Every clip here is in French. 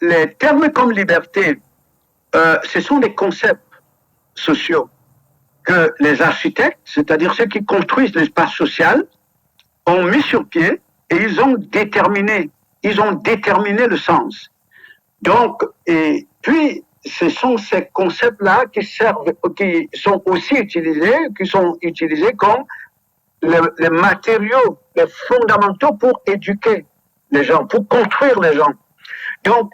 les termes comme liberté, ce sont des concepts sociaux que les architectes, c'est-à-dire ceux qui construisent l'espace social, ont mis sur pied et ils ont déterminé le sens. Donc, et puis, ce sont ces concepts-là qui sont aussi utilisés comme les matériaux, les fondamentaux pour éduquer les gens, pour construire les gens. Donc,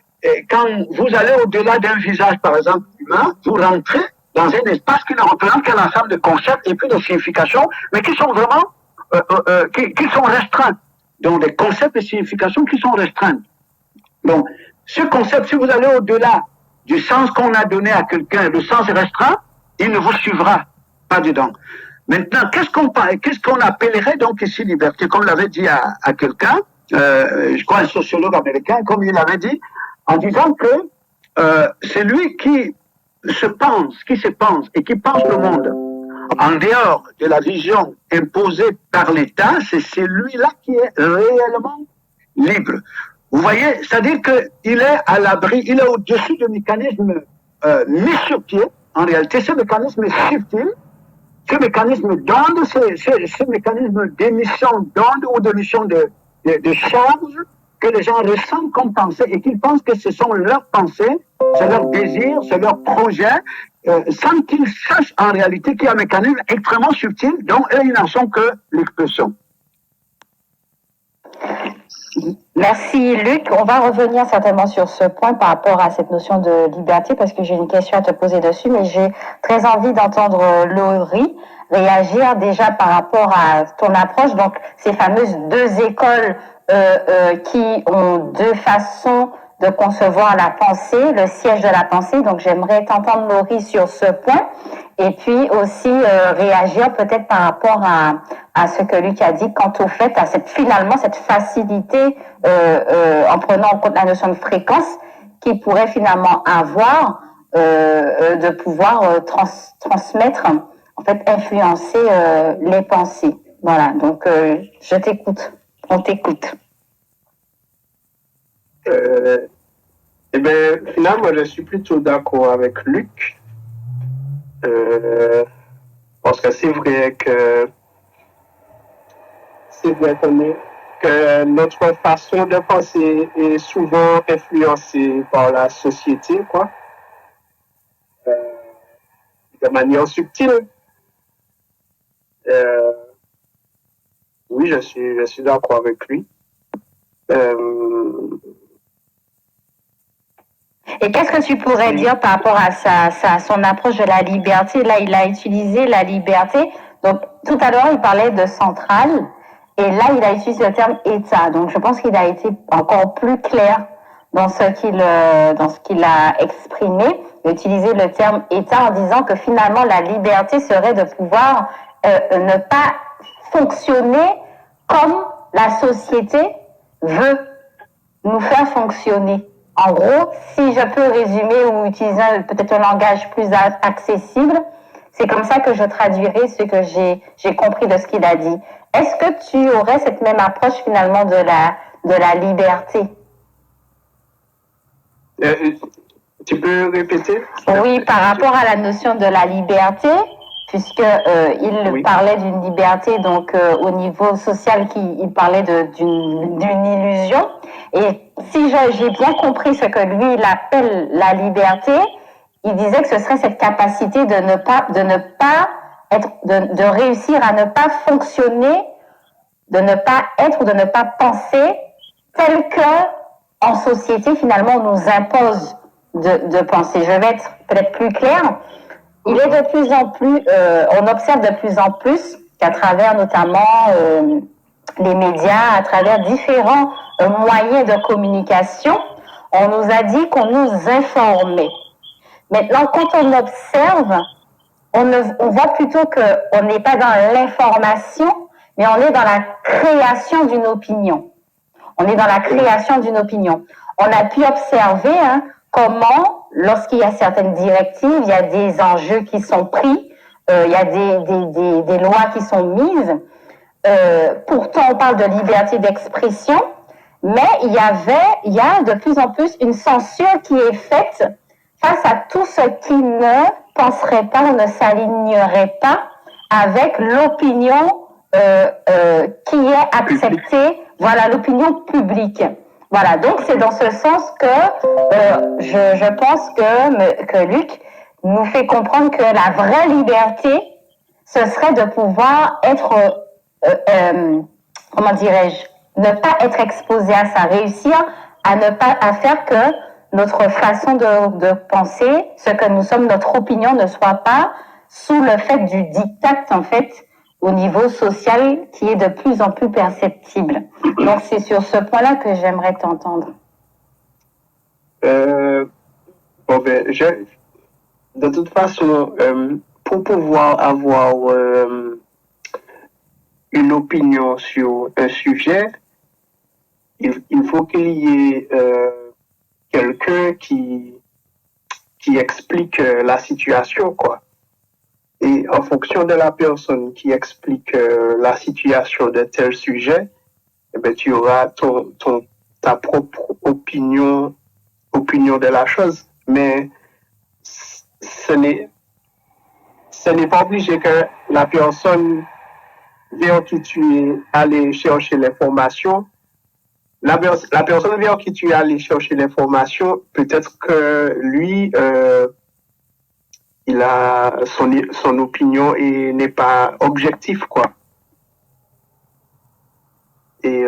quand vous allez au-delà d'un visage, par exemple, humain, vous rentrez dans un espace qui ne représente qu'un ensemble de concepts et puis de significations, mais qui sont vraiment, qui sont restreints. Donc, des concepts et significations qui sont restreintes. Donc, ce concept, si vous allez au-delà du sens qu'on a donné à quelqu'un, le sens est restreint, il ne vous suivra pas dedans. Maintenant, qu'est-ce qu'on appellerait donc ici liberté? Comme l'avait dit à quelqu'un, je crois un sociologue américain, comme il l'avait dit, en disant que c'est lui qui se pense et qui pense le monde en dehors de la vision imposée par l'État, c'est celui-là qui est réellement libre. Vous voyez, c'est-à-dire qu'il est à l'abri, il est au-dessus de mécanismes mis sur pied. En réalité, ce mécanisme est subtil. Ce mécanisme d'onde, ce mécanisme d'émission d'onde ou d'émission de charge que les gens ressentent comme pensée et qu'ils pensent que ce sont leurs pensées, c'est leurs désirs, c'est leurs projets, sans qu'ils sachent en réalité qu'il y a un mécanisme extrêmement subtil dont eux, ils n'en sont que l'expression. Merci Luc. On va revenir certainement sur ce point par rapport à cette notion de liberté parce que j'ai une question à te poser dessus, mais j'ai très envie d'entendre Laurie réagir déjà par rapport à ton approche. Donc ces fameuses deux écoles qui ont deux façons de concevoir la pensée, le siège de la pensée. Donc j'aimerais t'entendre Laurie sur ce point et puis aussi réagir peut-être par rapport à ce que Luc a dit quant au fait à finalement cette facilité en prenant en compte la notion de fréquence qu'il pourrait finalement avoir de pouvoir transmettre, en fait influencer les pensées. Voilà, donc je t'écoute, on t'écoute. Eh bien, finalement, je suis plutôt d'accord avec Luc. Parce que c'est vrai que notre façon de penser est souvent influencée par la société, quoi. De manière subtile. Oui, je suis d'accord avec lui. Et qu'est-ce que tu pourrais dire par rapport à son approche de la liberté? Là, il a utilisé la liberté. Donc, tout à l'heure, il parlait de centrale. Et là, il a utilisé le terme État. Donc, je pense qu'il a été encore plus clair dans ce qu'il a exprimé. Il a utilisé le terme État en disant que finalement, la liberté serait de pouvoir ne pas fonctionner comme la société veut nous faire fonctionner. En gros, si je peux résumer ou utiliser peut-être un langage plus accessible, c'est comme ça que je traduirai ce que j'ai compris de ce qu'il a dit. Est-ce que tu aurais cette même approche finalement de la liberté? Tu peux répéter? Oui, par rapport à la notion de la liberté, puisque il parlait d'une liberté donc au niveau social, il parlait d'une illusion. Et si j'ai bien compris ce que lui il appelle la liberté, il disait que ce serait cette capacité de réussir à ne pas fonctionner, de ne pas être ou de ne pas penser tel que en société finalement on nous impose de penser. Je vais être peut-être plus claire. Il est de plus en plus, on observe de plus en plus qu'à travers notamment les médias, à travers différents moyens de communication, on nous a dit qu'on nous informait. Maintenant, quand on observe, on voit plutôt qu'on n'est pas dans l'information, mais on est dans la création d'une opinion. On est dans la création d'une opinion. On a pu observer comment, lorsqu'il y a certaines directives, il y a des enjeux qui sont pris, il y a des lois qui sont mises. Pourtant, on parle de liberté d'expression, Mais il y a de plus en plus une censure qui est faite face à tout ce qui ne penserait pas ou ne s'alignerait pas avec l'opinion qui est acceptée, voilà, l'opinion publique. Voilà, donc c'est dans ce sens que je pense que Luc nous fait comprendre que la vraie liberté, ce serait de pouvoir être, comment dirais-je, ne pas être exposé à ça, réussir à faire que notre façon de penser, ce que nous sommes, notre opinion ne soit pas sous le fait du diktat, en fait, au niveau social qui est de plus en plus perceptible. Donc, c'est sur ce point-là que j'aimerais t'entendre. De toute façon, pour pouvoir avoir une opinion sur un sujet, il faut qu'il y ait quelqu'un qui explique la situation, quoi. Et en fonction de la personne qui explique la situation de tel sujet, eh ben, tu auras ta propre opinion de la chose. Mais ce n'est pas obligé que la personne vers qui tu es allé chercher l'information, la personne vers qui tu es allé chercher l'information, peut-être que lui, il a son opinion et n'est pas objectif, quoi. Et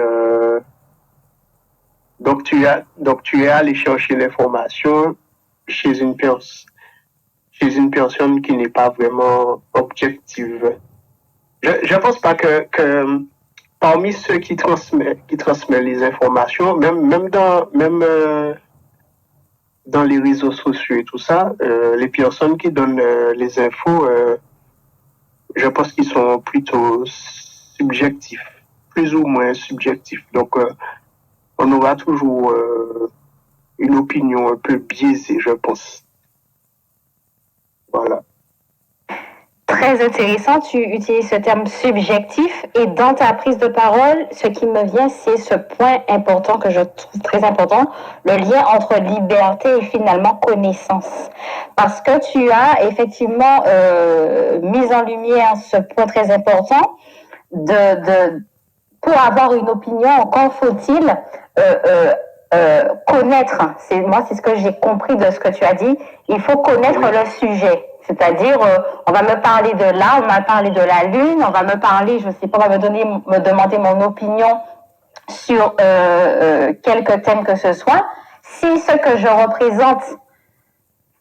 donc tu es allé chercher l'information chez une personne qui n'est pas vraiment objective. Je pense pas que parmi ceux qui transmettent les informations, même dans les réseaux sociaux et tout ça, les personnes qui donnent les infos, je pense qu'ils sont plutôt subjectifs, plus ou moins subjectifs. Donc, on aura toujours une opinion un peu biaisée, je pense. Voilà. Très intéressant, tu utilises ce terme subjectif et dans ta prise de parole, ce qui me vient, c'est ce point important que je trouve très important, le lien entre liberté et finalement connaissance. Parce que tu as effectivement mis en lumière ce point très important pour avoir une opinion, encore faut-il connaître. C'est ce que j'ai compris de ce que tu as dit. Il faut connaître le sujet. C'est-à-dire, on va me parler de là, on va me parler de la Lune, on va me parler, je sais pas, on va me demander mon opinion sur quelque thème que ce soit. Si ce que je représente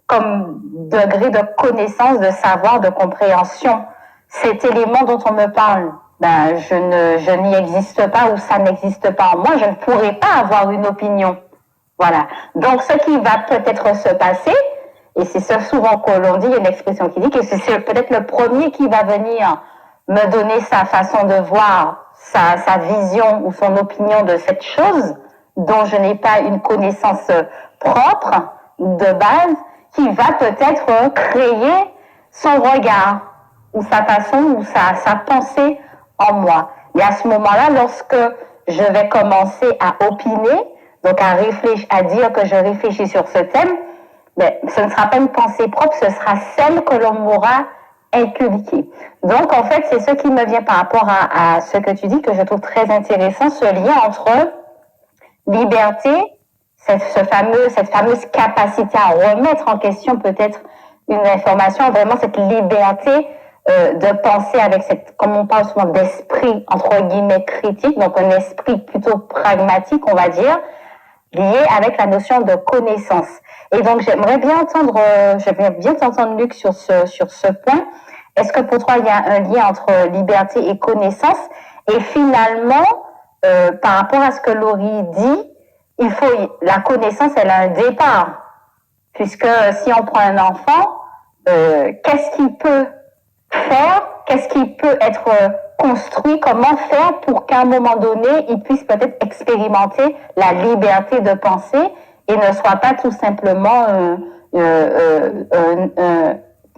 comme degré de connaissance, de savoir, de compréhension, cet élément dont on me parle, ben je n'y existe pas ou ça n'existe pas en moi, je ne pourrai pas avoir une opinion. Voilà. Donc, ce qui va peut-être se passer, et c'est ça souvent que l'on dit, il y a une expression qui dit que c'est peut-être le premier qui va venir me donner sa façon de voir, sa vision ou son opinion de cette chose dont je n'ai pas une connaissance propre de base, qui va peut-être créer son regard ou sa façon ou sa pensée en moi. Et à ce moment-là, lorsque je vais commencer à opiner, donc à dire que je réfléchis sur ce thème, mais ce ne sera pas une pensée propre, ce sera celle que l'on m'aura inculquée. Donc, en fait, c'est ce qui me vient par rapport à ce que tu dis, que je trouve très intéressant, ce lien entre liberté, cette fameuse capacité à remettre en question peut-être une information, vraiment cette liberté de penser avec comme on parle souvent d'esprit, entre guillemets, critique, donc un esprit plutôt pragmatique, on va dire, lié avec la notion de connaissance. Et donc, j'aimerais bien t'entendre, Luc, sur ce point. Est-ce que pour toi, il y a un lien entre liberté et connaissance? Et finalement, par rapport à ce que Laurie dit, la connaissance, elle a un départ. Puisque si on prend un enfant, qu'est-ce qu'il peut faire? Qu'est-ce qui peut être construit? Comment faire pour qu'à un moment donné, il puisse peut-être expérimenter la liberté de penser et ne soit pas tout simplement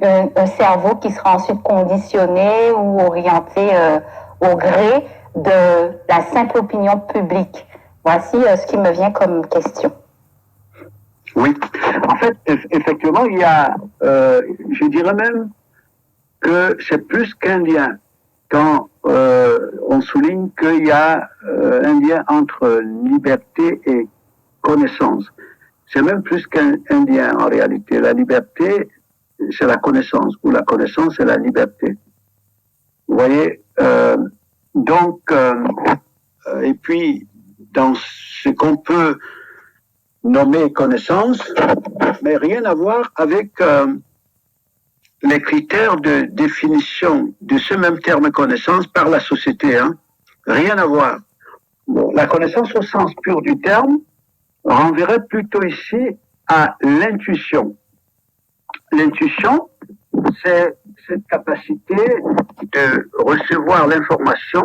un cerveau qui sera ensuite conditionné ou orienté au gré de la simple opinion publique. Voici ce qui me vient comme question. Oui, en fait, effectivement, il y a, je dirais même que c'est plus qu'un lien. Quand on souligne qu'il y a un lien entre liberté et connaissance. C'est même plus qu'un lien en réalité. La liberté, c'est la connaissance, ou la connaissance, c'est la liberté. Vous voyez, donc, et puis, dans ce qu'on peut nommer connaissance, mais rien à voir avec les critères de définition de ce même terme connaissance par la société. Hein. Rien à voir. Bon, la connaissance au sens pur du terme renverrait plutôt ici à l'intuition. L'intuition, c'est cette capacité de recevoir l'information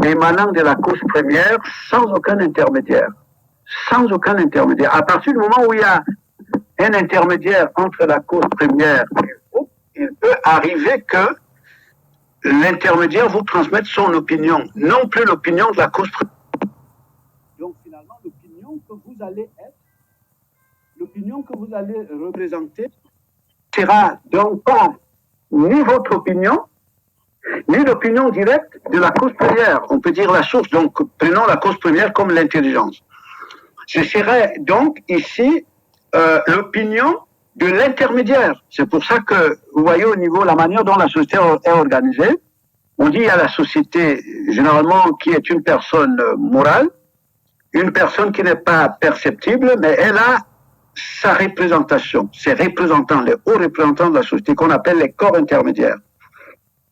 émanant de la cause première sans aucun intermédiaire. Sans aucun intermédiaire. À partir du moment où il y a un intermédiaire entre la cause première et le groupe, il peut arriver que l'intermédiaire vous transmette son opinion, non plus l'opinion de la cause première. Donc finalement, l'opinion que vous allez être, l'opinion que vous allez représenter, sera donc pas ni votre opinion, ni l'opinion directe de la cause première. On peut dire la source, donc prenons la cause première comme l'intelligence. Ce serait donc ici l'opinion de l'intermédiaire. C'est pour ça que, vous voyez au niveau, la manière dont la société est organisée, on dit à la société, généralement, qui est une personne morale, une personne qui n'est pas perceptible, mais elle a sa représentation, ses représentants, les hauts représentants de la société, qu'on appelle les corps intermédiaires.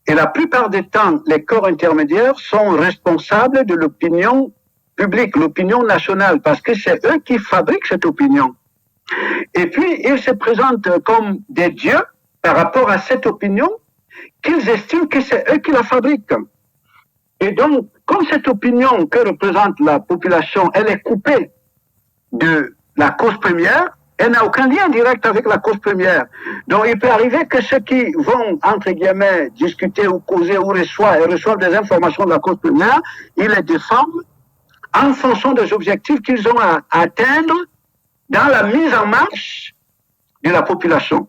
Et la plupart des temps, les corps intermédiaires sont responsables de l'opinion publique, l'opinion nationale, parce que c'est eux qui fabriquent cette opinion. Et puis, ils se présentent comme des dieux par rapport à cette opinion qu'ils estiment que c'est eux qui la fabriquent. Et donc, comme cette opinion que représente la population, elle est coupée de la cause première, elle n'a aucun lien direct avec la cause première. Donc, il peut arriver que ceux qui vont, entre guillemets, discuter ou causer ou reçoivent des informations de la cause première, ils les défendent en fonction des objectifs qu'ils ont à atteindre dans la mise en marche de la population.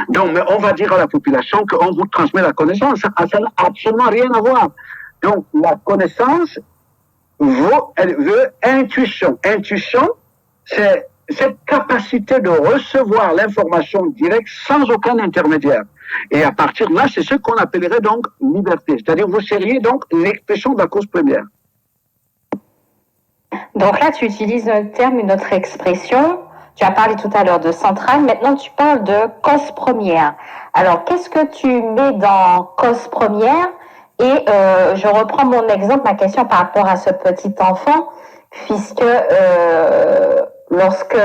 Donc, mais on va dire à la population qu'on vous transmet la connaissance. Ça n'a absolument rien à voir. Donc, la connaissance elle veut intuition. Intuition, c'est cette capacité de recevoir l'information directe sans aucun intermédiaire. Et à partir de là, c'est ce qu'on appellerait donc liberté. C'est-à-dire, vous seriez donc l'expression de la cause première. Donc là, tu utilises un terme, une autre expression. Tu as parlé tout à l'heure de centrale. Maintenant, tu parles de cause première. Alors, qu'est-ce que tu mets dans cause première? Et je reprends mon exemple, ma question par rapport à ce petit enfant, puisque lorsque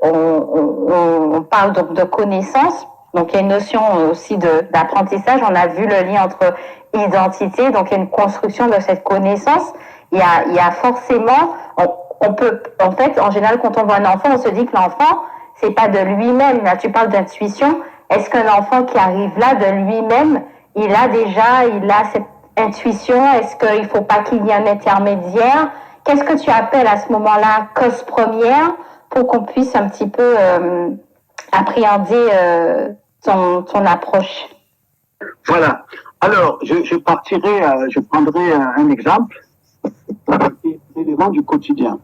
on parle donc de connaissance, donc il y a une notion aussi d'apprentissage. On a vu le lien entre identité, donc il y a une construction de cette connaissance. Il y a forcément, on peut, en fait, en général, quand on voit un enfant, on se dit que l'enfant, c'est pas de lui-même. Là, tu parles d'intuition. Est-ce qu'un enfant qui arrive là de lui-même, il a cette intuition? Est-ce qu'il faut pas qu'il y ait un intermédiaire? Qu'est-ce que tu appelles à ce moment-là cause première pour qu'on puisse un petit peu appréhender ton approche? Voilà. Alors, je prendrai un exemple élément du quotidien.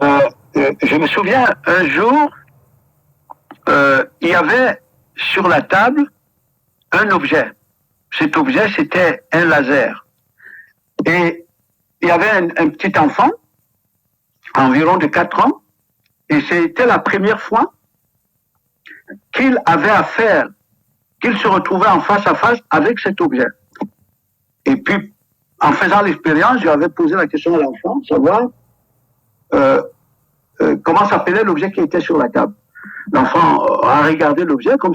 Je me souviens, un jour, il y avait sur la table un objet. Cet objet, c'était un laser. Et il y avait un petit enfant, environ de 4 ans, et c'était la première fois qu'il avait affaire, qu'il se retrouvait en face à face avec cet objet. Et puis, en faisant l'expérience, j'avais posé la question à l'enfant, savoir comment s'appelait l'objet qui était sur la table. L'enfant a regardé l'objet comme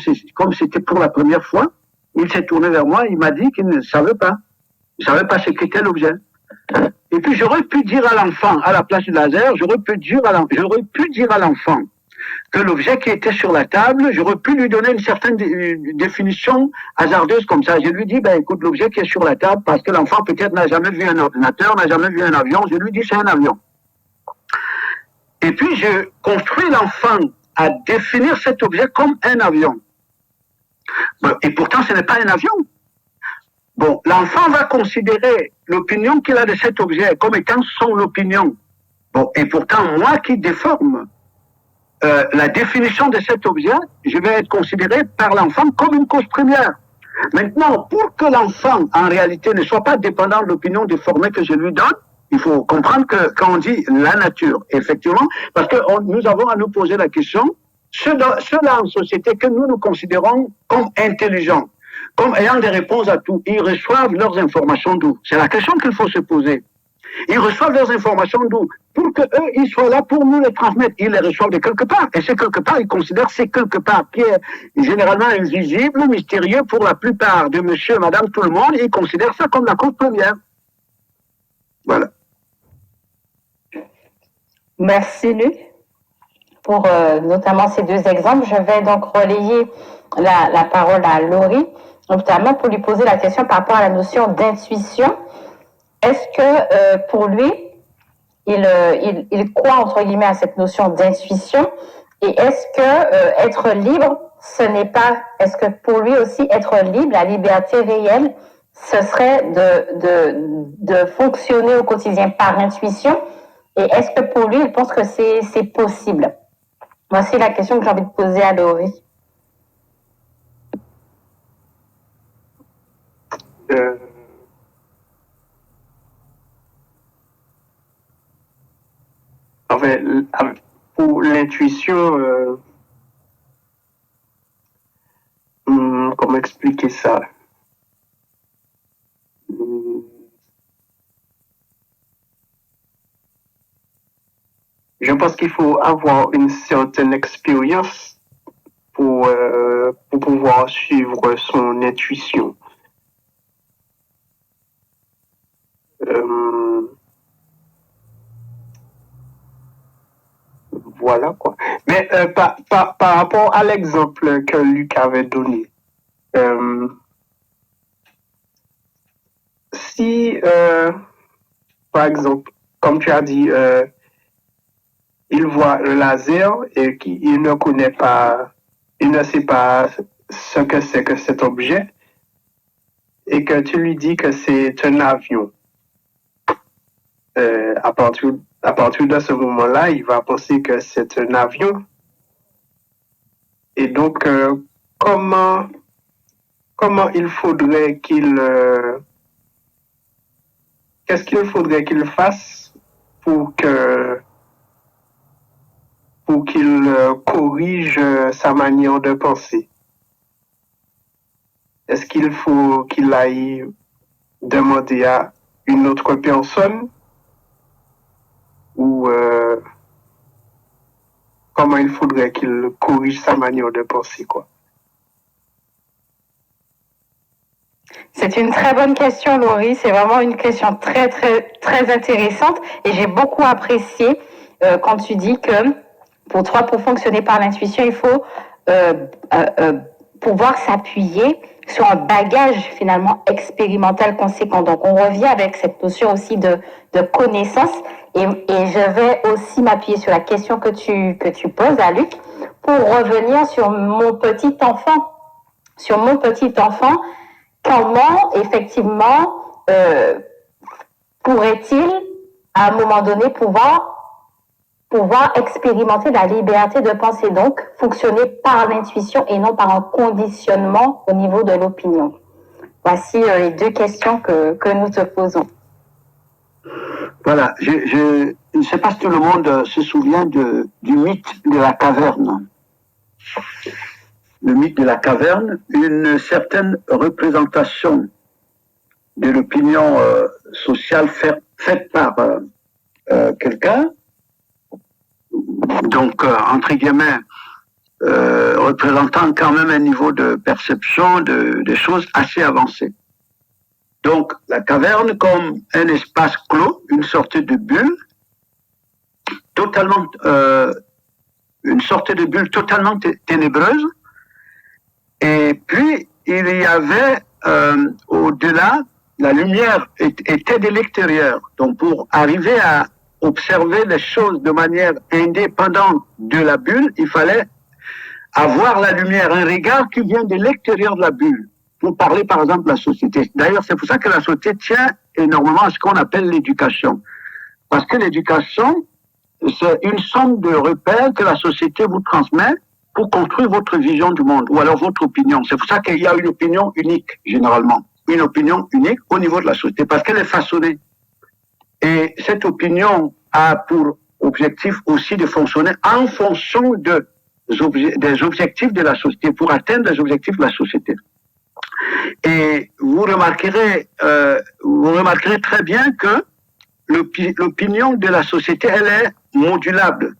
c'était pour la première fois. Il s'est tourné vers moi, il m'a dit qu'il ne savait pas. Il ne savait pas ce qu'était l'objet. Et puis j'aurais pu dire à l'enfant, à la place du laser, j'aurais pu dire à l'enfant que l'objet qui était sur la table, j'aurais pu lui donner une certaine définition hasardeuse comme ça. Je lui dis, écoute, l'objet qui est sur la table, parce que l'enfant peut-être n'a jamais vu un ordinateur, n'a jamais vu un avion, je lui dis c'est un avion. Et puis, je construis l'enfant à définir cet objet comme un avion. Et pourtant, ce n'est pas un avion. Bon, l'enfant va considérer l'opinion qu'il a de cet objet comme étant son opinion. Bon, et pourtant, moi qui déforme la définition de cet objet, je vais être considéré par l'enfant comme une cause première. Maintenant, pour que l'enfant, en réalité, ne soit pas dépendant de l'opinion déformée que je lui donne, il faut comprendre que quand on dit la nature, effectivement, parce que nous avons à nous poser la question, ceux-là en société que nous considérons comme intelligents, comme ayant des réponses à tout, ils reçoivent leurs informations d'où? C'est la question qu'il faut se poser. Ils reçoivent leurs informations d'où? Pour qu'eux, ils soient là pour nous les transmettre. Ils les reçoivent de quelque part. Et c'est quelque part, ils considèrent c'est quelque part qui est généralement invisible, mystérieux pour la plupart de monsieur, madame, tout le monde. Ils considèrent ça comme la cause première. Voilà. Merci, Luc, pour notamment ces deux exemples. Je vais donc relayer la parole à Laurie, notamment pour lui poser la question par rapport à la notion d'intuition. Est-ce que pour lui, il croit entre guillemets à cette notion d'intuition, et est-ce que être libre, ce n'est pas, est-ce que pour lui aussi être libre, la liberté réelle, ce serait de fonctionner au quotidien par intuition, et est-ce que pour lui, il pense que c'est possible? Voici la question que j'ai envie de poser à Laurie. Pour l'intuition, comment expliquer ça? Je pense qu'il faut avoir une certaine expérience pour pouvoir suivre son intuition. Voilà quoi. Mais par rapport à l'exemple que Luc avait donné, si, par exemple, comme tu as dit, il voit le laser et qu'il ne connaît pas, il ne sait pas ce que c'est que cet objet, et que tu lui dis que c'est un avion, à partir de ce moment-là, il va penser que c'est un avion. Et donc, comment il faudrait qu'est-ce qu'il faudrait qu'il fasse pour qu'il corrige sa manière de penser? Est-ce qu'il faut qu'il aille demander à une autre personne, ou comment il faudrait qu'il corrige sa manière de penser, quoi? C'est une très bonne question, Laurie. C'est vraiment une question très, très, très intéressante. Et j'ai beaucoup apprécié quand tu dis que pour toi, pour fonctionner par l'intuition, il faut pouvoir s'appuyer sur un bagage finalement expérimental conséquent. Donc, on revient avec cette notion aussi de connaissance. Et je vais aussi m'appuyer sur la question que tu poses à Luc pour revenir sur mon petit enfant. Sur mon petit enfant, comment effectivement pourrait-il à un moment donné pouvoir expérimenter la liberté de penser, donc fonctionner par l'intuition et non par un conditionnement au niveau de l'opinion? Voici les deux questions que nous te posons. Voilà, je ne sais pas si tout le monde se souvient du mythe de la caverne. Le mythe de la caverne, une certaine représentation de l'opinion sociale faite par quelqu'un, donc entre guillemets, représentant quand même un niveau de perception des choses assez avancé. Donc la caverne comme un espace clos, une sorte de bulle, totalement, une sorte de bulle totalement ténébreuse. Et puis, il y avait au-delà, la lumière était de l'extérieur. Donc, pour arriver observer les choses de manière indépendante de la bulle, il fallait avoir la lumière, un regard qui vient de l'extérieur de la bulle, pour parler par exemple de la société. D'ailleurs, c'est pour ça que la société tient énormément à ce qu'on appelle l'éducation. Parce que l'éducation, c'est une somme de repères que la société vous transmet pour construire votre vision du monde, ou alors votre opinion. C'est pour ça qu'il y a une opinion unique, généralement. Une opinion unique au niveau de la société, parce qu'elle est façonnée. Et cette opinion a pour objectif aussi de fonctionner en fonction des objectifs de la société, pour atteindre les objectifs de la société. Et vous remarquerez très bien que l'opinion de la société, elle est modulable.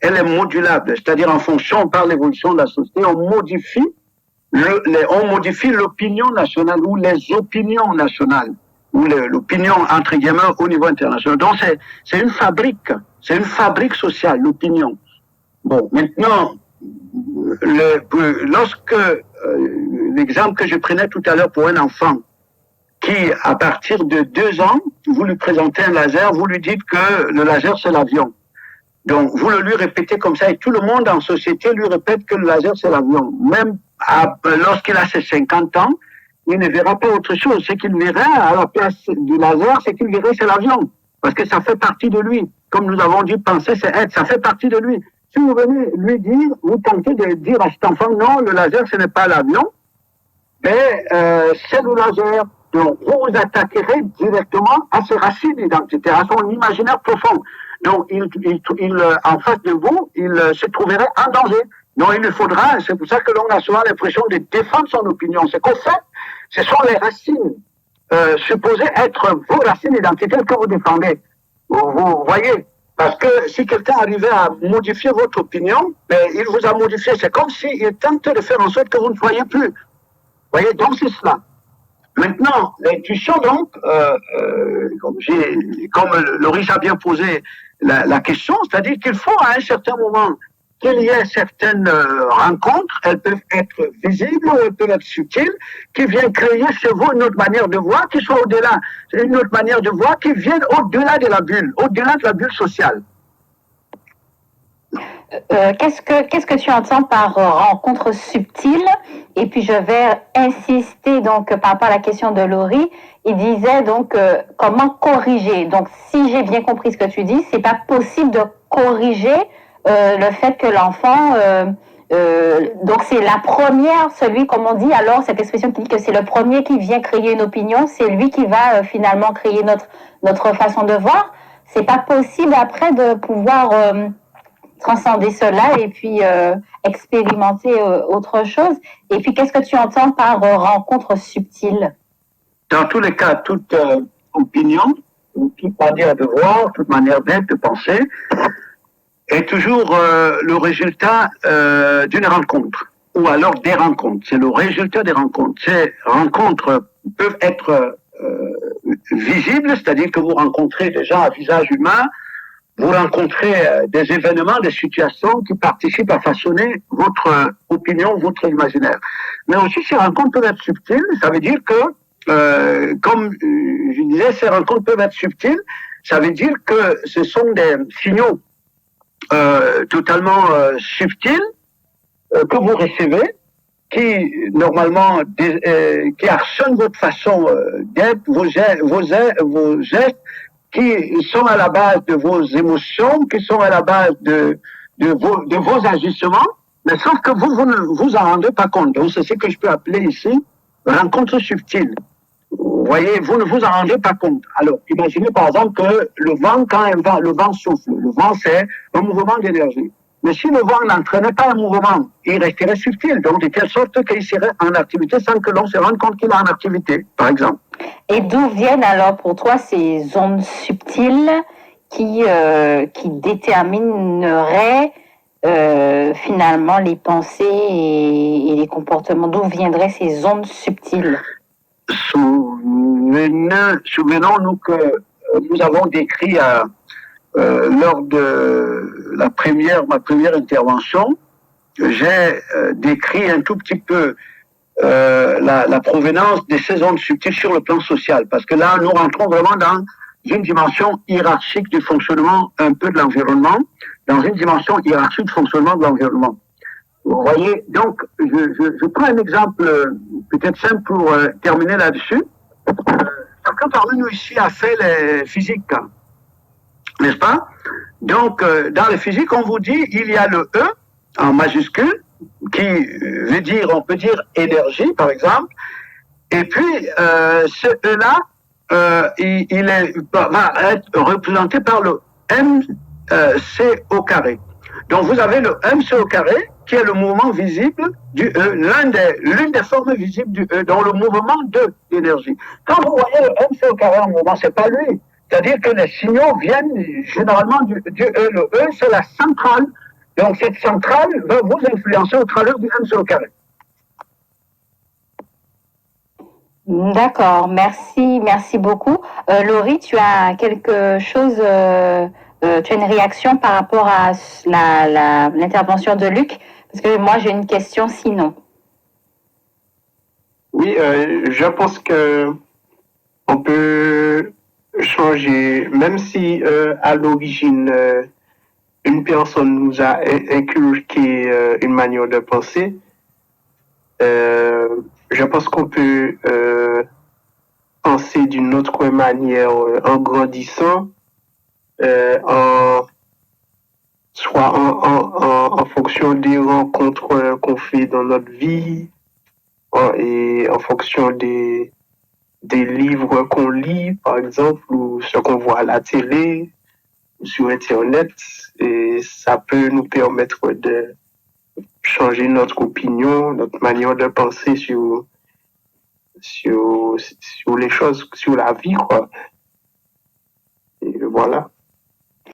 Elle est modulable, c'est-à-dire en fonction, par l'évolution de la société, on modifie l'opinion nationale ou les opinions nationales, ou l'opinion, entre guillemets, au niveau international. Donc, c'est une fabrique sociale, l'opinion. Bon, maintenant, l'exemple que je prenais tout à l'heure pour un enfant qui, à partir de 2 ans, vous lui présentez un laser, vous lui dites que le laser, c'est l'avion. Donc, vous le lui répétez comme ça, et tout le monde en société lui répète que le laser, c'est l'avion. Même lorsqu'il a ses 50 ans, il ne verra pas autre chose. Ce qu'il verra à la place du laser, c'est qu'il verrait c'est l'avion. Parce que ça fait partie de lui. Comme nous avons dit, penser, c'est être. Ça fait partie de lui. Si vous venez lui dire, vous tentez de dire à cet enfant, non, le laser, ce n'est pas l'avion, mais c'est le laser. Donc, vous vous attaquerez directement à ses racines identitaires, à son imaginaire profond. Donc, en face de vous, il se trouverait en danger. Donc, il lui faudra, c'est pour ça que l'on a souvent l'impression de défendre son opinion. C'est qu'au fait, ce sont les racines supposées être vos racines identitaires que vous défendez. Vous voyez? Parce que si quelqu'un arrivait à modifier votre opinion, ben, il vous a modifié. C'est comme s'il tentait de faire en sorte que vous ne soyez plus. Vous voyez? Donc, c'est cela. Maintenant, l'intuition, donc, comme Loris a bien posé la question, c'est-à-dire qu'il faut à un certain moment qu'il y ait certaines rencontres, elles peuvent être visibles ou elles peuvent être subtiles, qui viennent créer chez vous une autre manière de voir qui soit au-delà, une autre manière de voir qui vienne au-delà de la bulle, au-delà de la bulle sociale. Qu'est-ce que tu entends par rencontre subtile? Et puis je vais insister donc par rapport à la question de Laurie. Il disait donc comment corriger. Donc si j'ai bien compris ce que tu dis, c'est pas possible de corriger le fait que l'enfant donc c'est la première, celui comme on dit alors cette expression qui dit que c'est le premier qui vient créer une opinion, c'est lui qui va finalement créer notre façon de voir. C'est pas possible après de pouvoir transcender cela et puis expérimenter autre chose. Et puis, qu'est-ce que tu entends par rencontre subtile? Dans tous les cas, toute opinion, toute manière de voir, toute manière d'être, de penser, est toujours le résultat d'une rencontre, ou alors des rencontres. C'est le résultat des rencontres. Ces rencontres peuvent être visibles, c'est-à-dire que vous rencontrez des gens à visage humain, vous rencontrez des événements, des situations qui participent à façonner votre opinion, votre imaginaire. Mais aussi, ces rencontres peuvent être subtiles. Ça veut dire que, comme je disais, ces rencontres peuvent être subtiles. Ça veut dire que ce sont des signaux totalement subtils que vous recevez, qui normalement qui harcèlent votre façon d'être, vos gestes, qui sont à la base de vos émotions, qui sont à la base de vos agissements, mais sauf que vous ne vous en rendez pas compte. Donc, c'est ce que je peux appeler ici rencontre subtile. Vous voyez, vous ne vous en rendez pas compte. Alors, imaginez par exemple que le vent, quand le vent souffle, le vent c'est un mouvement d'énergie. Mais si le vent n'entraînait pas un mouvement, il resterait subtil, donc de telle sorte qu'il serait en activité sans que l'on se rende compte qu'il est en activité, par exemple. Et d'où viennent alors pour toi ces ondes subtiles qui détermineraient finalement les pensées et les comportements? D'où viendraient ces ondes subtiles? Souvenons-nous que nous avons décrit lors de ma première intervention, j'ai décrit un tout petit peu la provenance de ces ondes subtiles sur le plan social, parce que là, nous rentrons vraiment dans une dimension hiérarchique du fonctionnement un peu de l'environnement, dans une dimension hiérarchique du fonctionnement de l'environnement. Vous voyez, donc, je prends un exemple peut-être simple pour terminer là-dessus. Chacun parmi nous ici a fait les physiques, n'est-ce pas? Donc, dans les physiques, on vous dit, il y a le E en majuscule, qui veut dire, on peut dire énergie, par exemple, et puis ce E-là, va être représenté par le MC au carré. Donc, vous avez le MC au carré, qui est le mouvement visible du E, l'une des formes visibles du E, donc le mouvement de l'énergie. Quand vous voyez le MC au carré en mouvement, c'est pas lui. C'est-à-dire que les signaux viennent généralement du E. Le E, c'est la centrale. Donc, cette centrale va vous influencer au travers du MC au carré. D'accord, merci beaucoup. Laurie, tu as quelque chose, tu as une réaction par rapport à l'intervention de Luc? Parce que moi, j'ai une question sinon. Oui, je pense que on peut changer, même si à l'origine, une personne nous a inculqué une manière de penser, je pense qu'on peut penser d'une autre manière en grandissant, soit en fonction des rencontres qu'on fait dans notre vie et en fonction des livres qu'on lit, par exemple, ou ce qu'on voit à la télé ou sur Internet. Et ça peut nous permettre de changer notre opinion, notre manière de penser sur les choses, sur la vie, quoi. Et voilà.